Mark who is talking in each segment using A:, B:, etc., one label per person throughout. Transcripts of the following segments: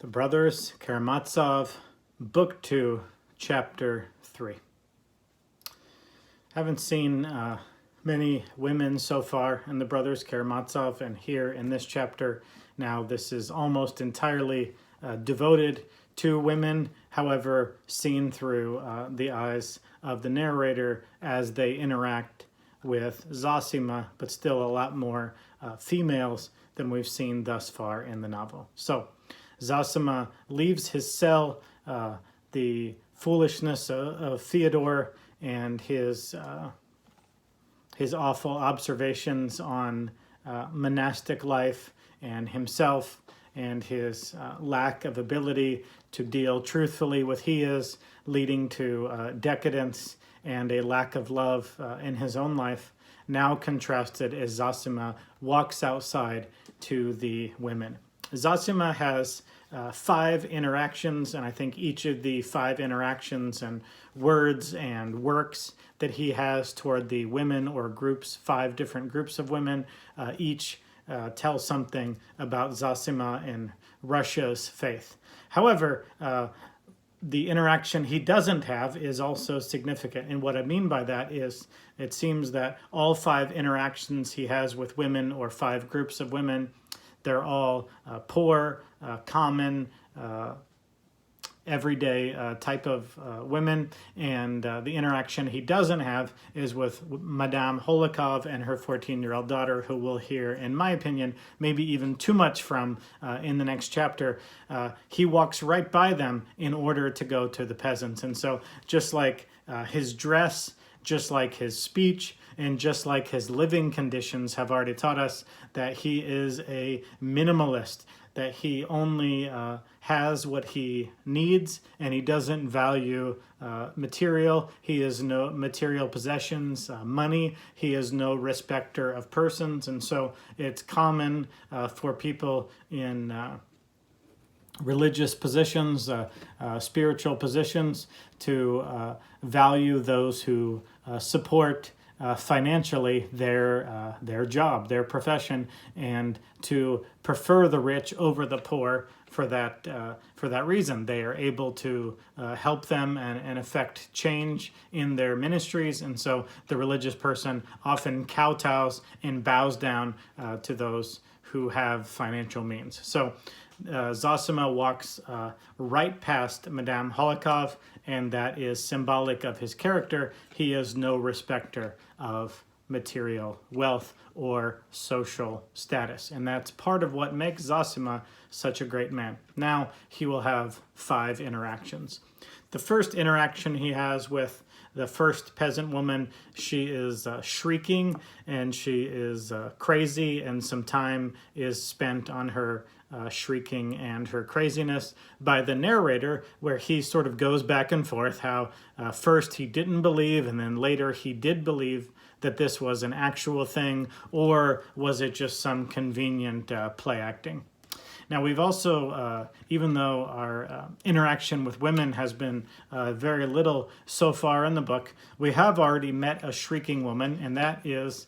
A: The Brothers Karamazov, Book 2, Chapter 3. Haven't seen many women so far in the Brothers Karamazov, and here in this chapter, now this is almost entirely devoted to women, however, seen through the eyes of the narrator as they interact with Zosima, but still a lot more females than we've seen thus far in the novel. So, Zosima leaves his cell, the foolishness of Fyodor and his awful observations on monastic life and himself and his lack of ability to deal truthfully with he is, leading to decadence and a lack of love in his own life, now contrasted as Zosima walks outside to the women. Zosima has 5 interactions, and I think each of the 5 interactions and words and works that he has toward the women or groups, 5 different groups of women, each tell something about Zosima and Russia's faith. However, the interaction he doesn't have is also significant. And what I mean by that is it seems that all 5 interactions he has with women or 5 groups of women, they're all poor, common, everyday type of women, and the interaction he doesn't have is with Madame Holikov and her 14-year-old daughter, who we'll hear, in my opinion, maybe even too much from in the next chapter. He walks right by them in order to go to the peasants, and so just like his dress, just like his speech, and just like his living conditions have already taught us that he is a minimalist, that he only has what he needs, and he doesn't value material. He has no material possessions, money. He is no respecter of persons, and so it's common for people in religious positions, spiritual positions, to value those who support financially their job, their profession, and to prefer the rich over the poor for that reason. They are able to help them and affect change in their ministries, and so the religious person often kowtows and bows down to those who have financial means. So Zosima walks right past Madame Holikov, and that is symbolic of his character. He is no respecter of material wealth or social status, and that's part of what makes Zosima such a great man. Now he will have 5 interactions. The first interaction he has with the first peasant woman, she is shrieking and she is crazy, and some time is spent on her shrieking and her craziness by the narrator, where he sort of goes back and forth how first he didn't believe and then later he did believe that this was an actual thing, or was it just some convenient play acting. Now, we've also, even though our interaction with women has been very little so far in the book, we have already met a shrieking woman, and that is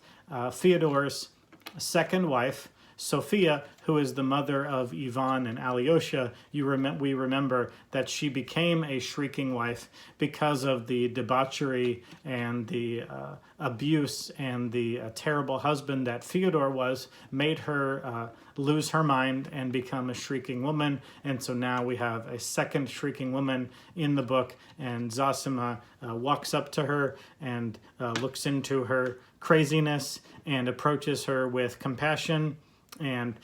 A: Fyodor's second wife, Sophia, who is the mother of Ivan and Alyosha. We remember that she became a shrieking wife because of the debauchery and the abuse and the terrible husband that Fyodor was, made her lose her mind and become a shrieking woman. And so now we have a second shrieking woman in the book, and Zosima walks up to her and looks into her craziness and approaches her with compassion, and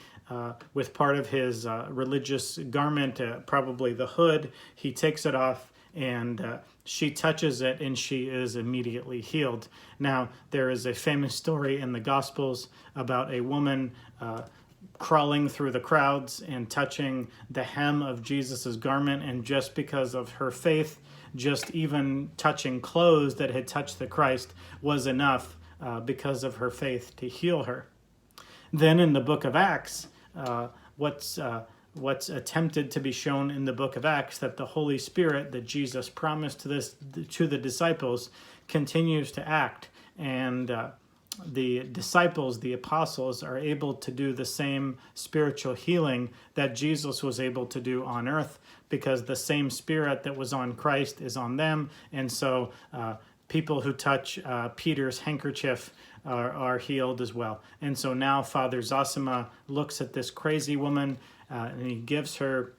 A: with part of his religious garment, probably the hood, he takes it off, and she touches it, and she is immediately healed. Now, there is a famous story in the Gospels about a woman crawling through the crowds and touching the hem of Jesus's garment, and just because of her faith, just even touching clothes that had touched the Christ was enough because of her faith to heal her. Then in the book of Acts, what's attempted to be shown in the book of Acts, that the Holy Spirit that Jesus promised to the disciples continues to act, and the disciples, the apostles, are able to do the same spiritual healing that Jesus was able to do on earth, because the same spirit that was on Christ is on them. And so people who touch Peter's handkerchief are healed as well. And so now Father Zosima looks at this crazy woman and he gives her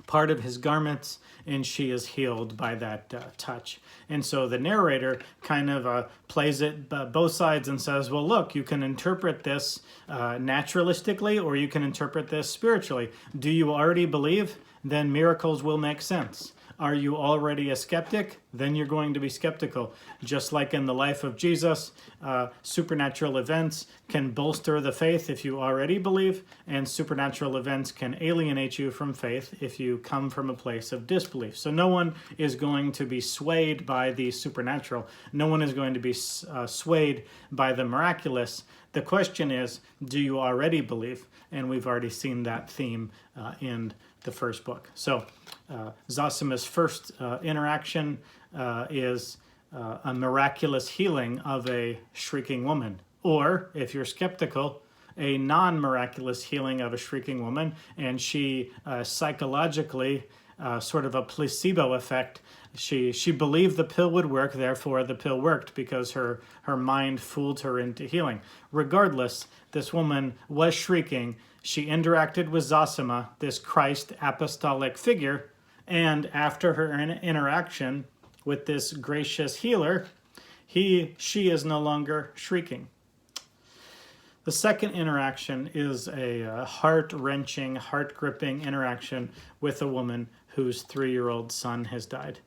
A: part of his garments, and she is healed by that touch. And so the narrator kind of plays it both sides and says, well, look, you can interpret this naturalistically, or you can interpret this spiritually. Do you already believe? Then miracles will make sense. Are you already a skeptic? Then you're going to be skeptical. Just like in the life of Jesus, supernatural events can bolster the faith if you already believe, and supernatural events can alienate you from faith if you come from a place of disbelief. So no one is going to be swayed by the supernatural. No one is going to be swayed by the miraculous. The question is, do you already believe? And we've already seen that theme in the first book. So Zosima's first interaction is a miraculous healing of a shrieking woman. Or, if you're skeptical, a non-miraculous healing of a shrieking woman, and she psychologically, sort of a placebo effect, she believed the pill would work, therefore the pill worked, because her mind fooled her into healing. Regardless, this woman was shrieking. She interacted with Zosima, this Christ apostolic figure, and after her interaction with this gracious healer, she is no longer shrieking. The second interaction is a heart-wrenching, heart-gripping interaction with a woman whose 3-year-old son has died.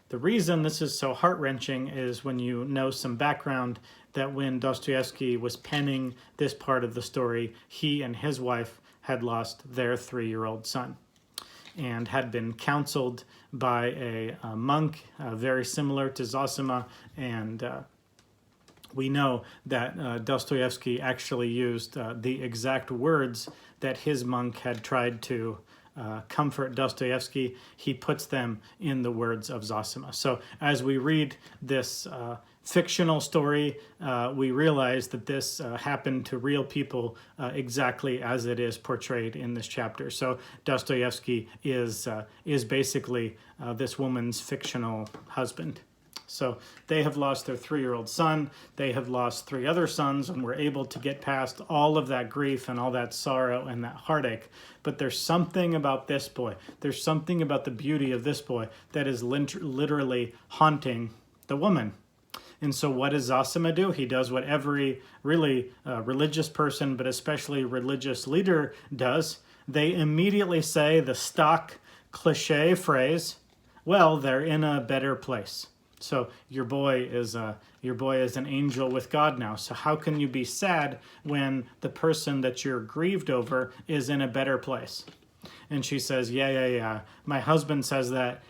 A: The reason this is so heart-wrenching is when you know some background, that when Dostoevsky was penning this part of the story, he and his wife had lost their 3-year-old son and had been counseled by a monk very similar to Zosima, and we know that Dostoevsky actually used the exact words that his monk had tried to comfort Dostoevsky. He puts them in the words of Zosima. So as we read this fictional story, we realize that this happened to real people exactly as it is portrayed in this chapter. So Dostoevsky is basically this woman's fictional husband. So they have lost their 3-year-old son. They have lost 3 other sons, and were able to get past all of that grief and all that sorrow and that heartache. But there's something about this boy. There's something about the beauty of this boy that is literally haunting the woman. And so what does Zosima do? He does what every really religious person, but especially religious leader, does. They immediately say the stock cliche phrase, well, they're in a better place. So your boy is an angel with God now. So how can you be sad when the person that you're grieved over is in a better place? And she says, yeah. My husband says that,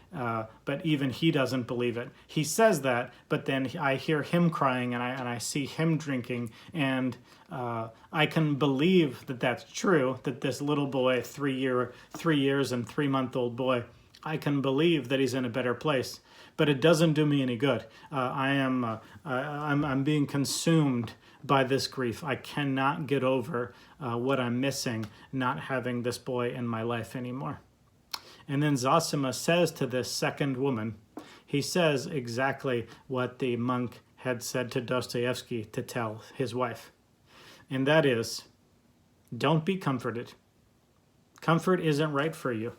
A: but even he doesn't believe it. He says that, but then I hear him crying and I see him drinking, and I can believe that that's true, that this little boy, 3 years and 3-month-old boy, I can believe that he's in a better place. But it doesn't do me any good. I'm being consumed by this grief. I cannot get over what I'm missing, not having this boy in my life anymore. And then Zosima says to this second woman, he says exactly what the monk had said to Dostoevsky to tell his wife. And that is, don't be comforted. Comfort isn't right for you.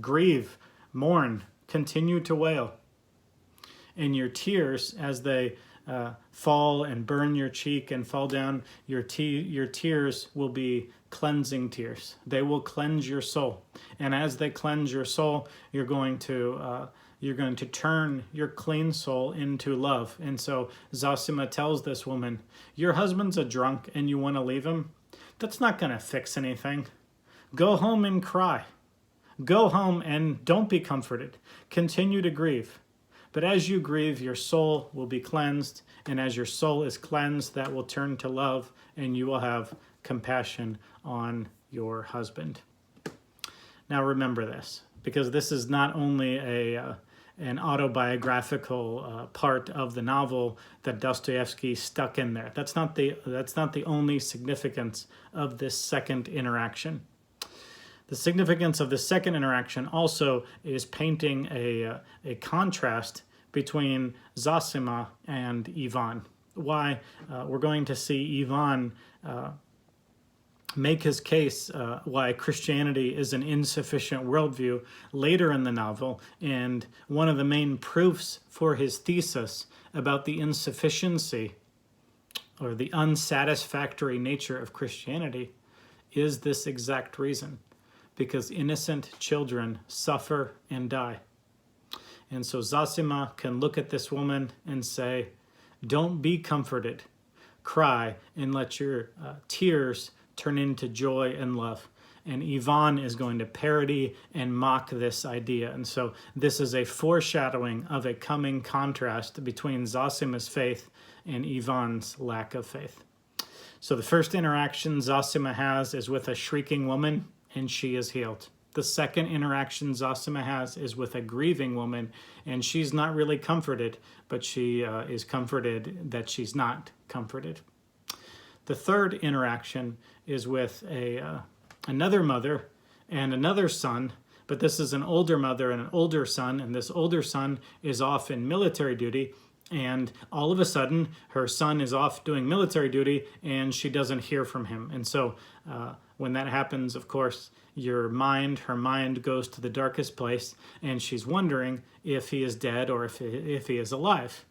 A: Grieve, mourn, continue to wail. And your tears, as they fall and burn your cheek and fall down, your tears will be cleansing tears. They will cleanse your soul. And as they cleanse your soul, you're going to turn your clean soul into love. And so Zosima tells this woman, your husband's a drunk and you want to leave him? That's not going to fix anything. Go home and cry. Go home and don't be comforted. Continue to grieve. But as you grieve, your soul will be cleansed. And as your soul is cleansed, that will turn to love, and you will have compassion on your husband. Now remember this, because this is not only an autobiographical part of the novel that Dostoevsky stuck in there. That's not the only significance of this second interaction. The significance of the second interaction also is painting a contrast between Zosima and Ivan. Why? We're going to see Ivan make his case why Christianity is an insufficient worldview later in the novel, and one of the main proofs for his thesis about the insufficiency or the unsatisfactory nature of Christianity is this exact reason, because innocent children suffer and die. And so Zosima can look at this woman and say, don't be comforted, cry and let your tears turn into joy and love. And Ivan is going to parody and mock this idea. And so this is a foreshadowing of a coming contrast between Zosima's faith and Ivan's lack of faith. So the first interaction Zosima has is with a shrieking woman, and she is healed. The second interaction Zosima has is with a grieving woman, and she's not really comforted, but she is comforted that she's not comforted. The third interaction is with another mother and another son, but this is an older mother and an older son, and this older son is off in military duty, and all of a sudden her son is off doing military duty and she doesn't hear from him. And so when that happens, of course, her mind goes to the darkest place, and she's wondering if he is dead or if he is alive.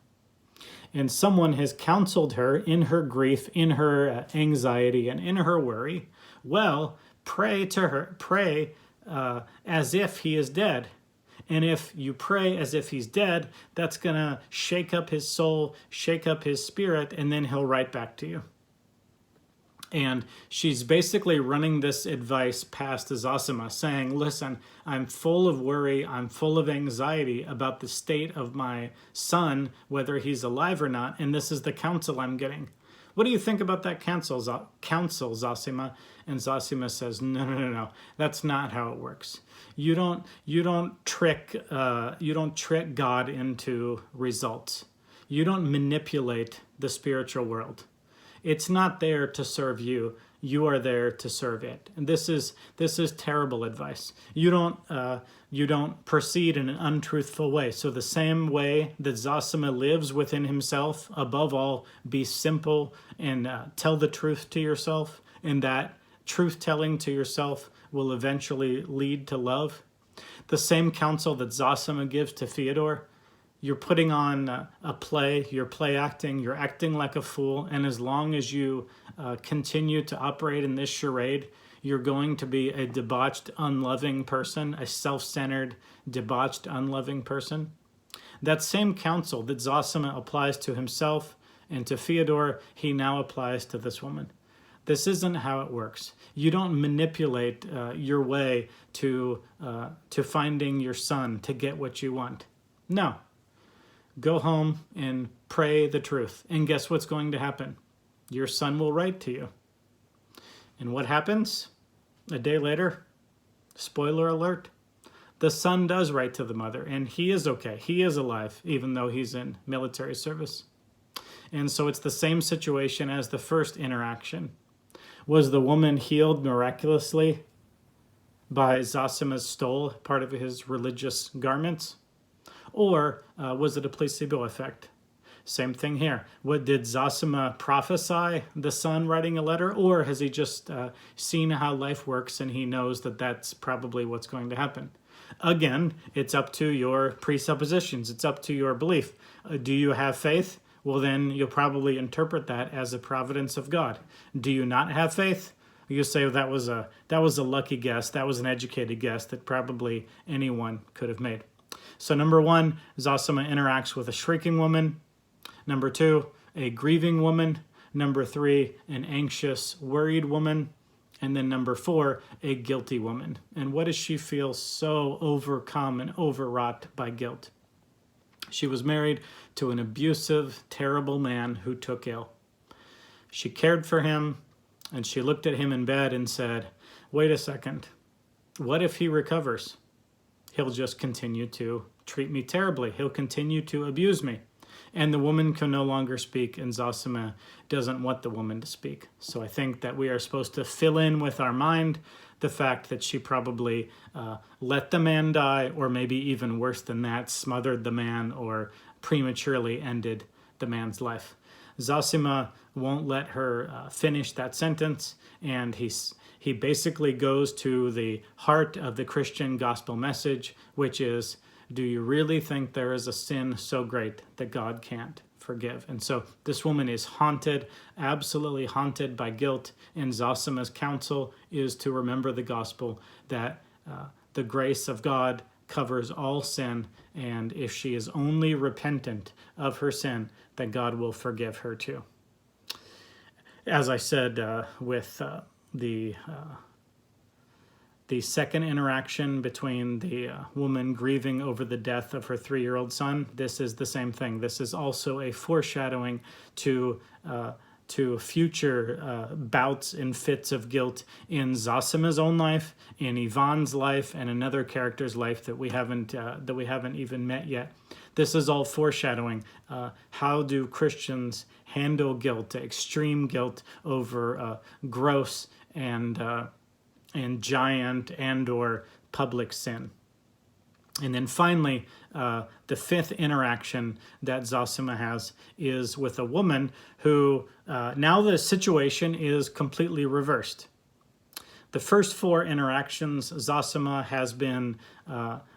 A: And someone has counseled her in her grief, in her anxiety, and in her worry. Well, pray to her, pray as if he is dead. And if you pray as if he's dead, that's going to shake up his soul, shake up his spirit, and then he'll write back to you. And she's basically running this advice past Zosima, saying, listen, I'm full of worry, I'm full of anxiety about the state of my son, whether he's alive or not, and this is the counsel I'm getting. What do you think about that counsel, Zosima? And Zosima says, no, that's not how it works. You don't trick God into results. You don't manipulate the spiritual world. It's not there to serve you. You are there to serve it. And this is terrible advice. You don't proceed in an untruthful way. So the same way that Zosima lives within himself, above all, be simple and tell the truth to yourself, and that truth-telling to yourself will eventually lead to love. The same counsel that Zosima gives to Fyodor. You're putting on a play, you're play acting, you're acting like a fool, and as long as you continue to operate in this charade, you're going to be a debauched, unloving person, a self-centered, debauched, unloving person. That same counsel that Zosima applies to himself and to Fyodor, he now applies to this woman. This isn't how it works. You don't manipulate your way to finding your son to get what you want. No. Go home and pray the truth. And guess what's going to happen? Your son will write to you. And what happens? A day later, spoiler alert, the son does write to the mother, and he is okay. He is alive, even though he's in military service. And so it's the same situation as the first interaction. Was the woman healed miraculously by Zosima's stole part of his religious garments? Or was it a placebo effect? Same thing here. What did Zosima prophesy, the son writing a letter? Or has he just seen how life works and he knows that that's probably what's going to happen? Again, it's up to your presuppositions. It's up to your belief. Do you have faith? Well, then you'll probably interpret that as a providence of God. Do you not have faith? You say, that was a lucky guess. That was an educated guess that probably anyone could have made. So number one, Zosima interacts with a shrieking woman. Number two, a grieving woman. Number three, an anxious, worried woman. And then number four, a guilty woman. And what does she feel so overcome and overwrought by guilt? She was married to an abusive, terrible man who took ill. She cared for him, and she looked at him in bed and said, wait a second, what if he recovers? He'll just continue to treat me terribly. He'll continue to abuse me. And the woman can no longer speak, and Zosima doesn't want the woman to speak. So I think that we are supposed to fill in with our mind the fact that she probably let the man die, or maybe even worse than that, smothered the man or prematurely ended the man's life. Zosima won't let her finish that sentence, and he basically goes to the heart of the Christian gospel message, which is, do you really think there is a sin so great that God can't forgive? And so this woman is haunted, absolutely haunted by guilt, and Zosima's counsel is to remember the gospel, that the grace of God covers all sin, and if she is only repentant of her sin, that God will forgive her too. As I said with the second interaction between the woman grieving over the death of her 3-year-old son, this is the same thing. This is also a foreshadowing to future bouts and fits of guilt in Zosima's own life, in Ivan's life, and another character's life that we haven't even met yet. This is all foreshadowing. How do Christians handle guilt, extreme guilt over gross and giant and or public sin? And then finally, the fifth interaction that Zosima has is with a woman who, now the situation is completely reversed. The first 4 interactions, Zosima has been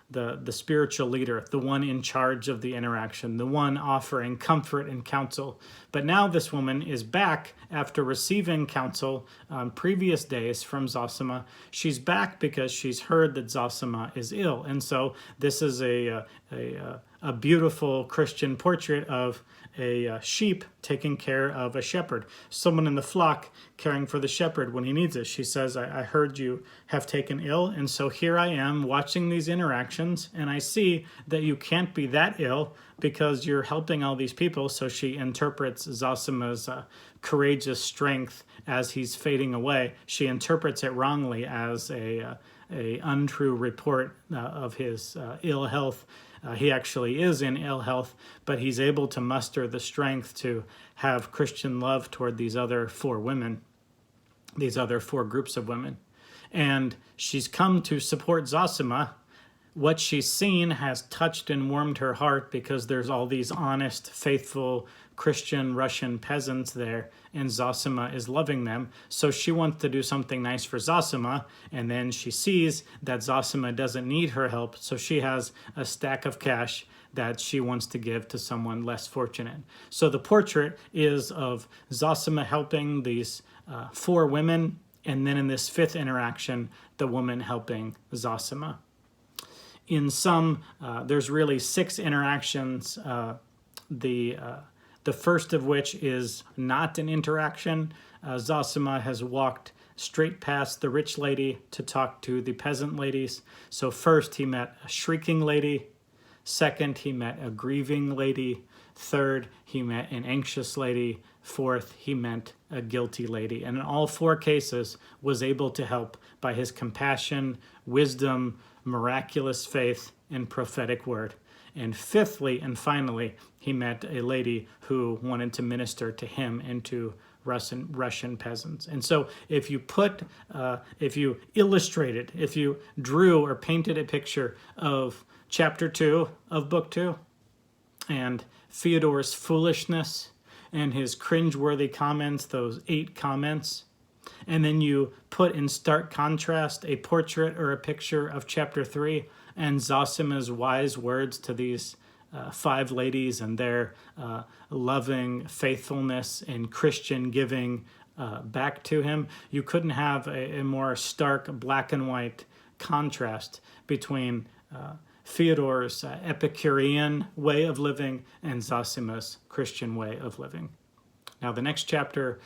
A: the spiritual leader, the one in charge of the interaction, the one offering comfort and counsel. But now this woman is back after receiving counsel on previous days from Zosima. She's back because she's heard that Zosima is ill. And so this is a beautiful Christian portrait of a sheep taking care of a shepherd, someone in the flock caring for the shepherd when he needs it. She says, I heard you have taken ill, and so here I am watching these interactions, and I see that you can't be that ill because you're helping all these people. So she interprets Zosima's courageous strength as he's fading away. She interprets it wrongly as a untrue report of his ill health. He actually is in ill health, but he's able to muster the strength to have Christian love toward these other 4 women, these other 4 groups of women. And she's come to support Zosima. What she's seen has touched and warmed her heart because there's all these honest, faithful Christian Russian peasants there, and Zosima is loving them. So she wants to do something nice for Zosima, and then she sees that Zosima doesn't need her help, so she has a stack of cash that she wants to give to someone less fortunate. So the portrait is of Zosima helping these 4 women, and then in this 5th interaction, the woman helping Zosima. In sum, there's really 6 interactions. The first of which is not an interaction. Zosima has walked straight past the rich lady to talk to the peasant ladies. So first he met a shrieking lady. Second, he met a grieving lady. Third, he met an anxious lady. Fourth, he met a guilty lady. And in all 4 cases was able to help by his compassion, wisdom, miraculous faith, and prophetic word. And fifthly and finally, he met a lady who wanted to minister to him and to Russian peasants. And so if you illustrated, if you drew or painted a picture of chapter 2 of book 2 and Fyodor's foolishness and his cringeworthy comments, those 8 comments, and then you put in stark contrast a portrait or a picture of chapter 3 and Zosima's wise words to these 5 ladies and their loving faithfulness and Christian giving back to him, you couldn't have a more stark black and white contrast between Fyodor's Epicurean way of living and Zosima's Christian way of living. Now the next chapter,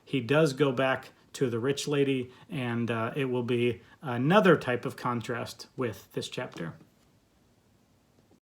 A: he does go back to the rich lady, and it will be another type of contrast with this chapter.